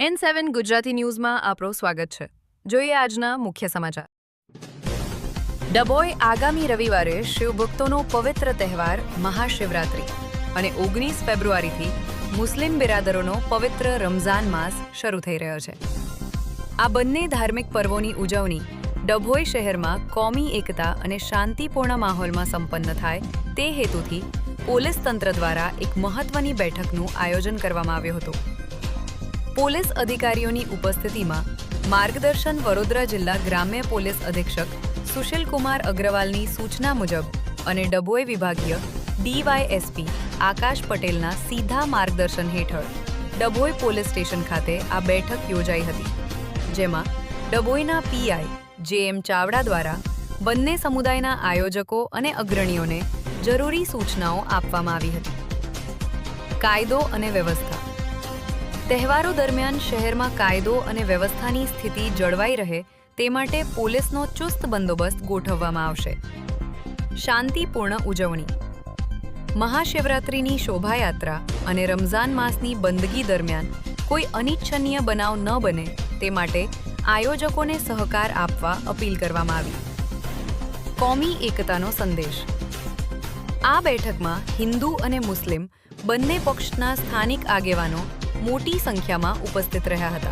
N7 Gujarati ન્યૂઝમાં આપનું સ્વાગત છે। જોઈએ આજના મુખ્ય સમાચાર। ડભોઈ આગામી રવિવારે શિવભક્તોનો પવિત્ર તહેવાર મહાશિવરાત્રી અને 19 ફેબ્રુઆરીથી મુસ્લિમ બિરાદરોનો પવિત્ર રમઝાન માસ શરૂ થઈ રહ્યો છે। આ બંને ધાર્મિક પર્વોની ઉજવણી ડભોઈ શહેરમાં કોમી એકતા અને શાંતિપૂર્ણ માહોલમાં સંપન્ન થાય તે હેતુથી પોલીસ તંત્ર દ્વારા એક મહત્વની બેઠકનું આયોજન કરવામાં આવ્યું હતું। પોલીસ અધિકારીઓની ઉપસ્થિતિમાં માર્ગદર્શન વડોદરા જિલ્લા ગ્રામ્ય પોલીસ અધિક્ષક સુશીલ કુમાર અગ્રવાલની સૂચના મુજબ અને ડભોઈ વિભાગીય ડીવાયએસપી આકાશ પટેલના સીધા માર્ગદર્શન હેઠળ ડભોઈ પોલીસ સ્ટેશન ખાતે આ બેઠક યોજાઈ હતી, જેમાં ડભોઈના પીઆઈ જે.એમ. ચાવડા દ્વારા બંને સમુદાયના આયોજકો અને અગ્રણીઓને જરૂરી સૂચનાઓ આપવામાં આવી હતી। કાયદો અને વ્યવસ્થા। તહેવારો દરમિયાન શહેરમાં કાયદો અને વ્યવસ્થાની સ્થિતિ જળવાઈ રહે તે માટે પોલીસનો ચુસ્ત બંદોબસ્ત ગોઠવવામાં આવશે। શાંતિપૂર્ણ ઉજવણી। મહાશિવરાત્રિની શોભાયાત્રા અને રમઝાન માસની બંદગી દરમિયાન કોઈ અનિચ્છનીય બનાવ ન બને તે માટે આયોજકોને સહકાર આપવા અપીલ કરવામાં આવી। કોમી એકતાનો સંદેશ। આ બેઠકમાં હિન્દુ અને મુસ્લિમ બંને પક્ષના સ્થાનિક આગેવાનો મોટી સંખ્યામાં ઉપસ્થિત રહ્યા હતા।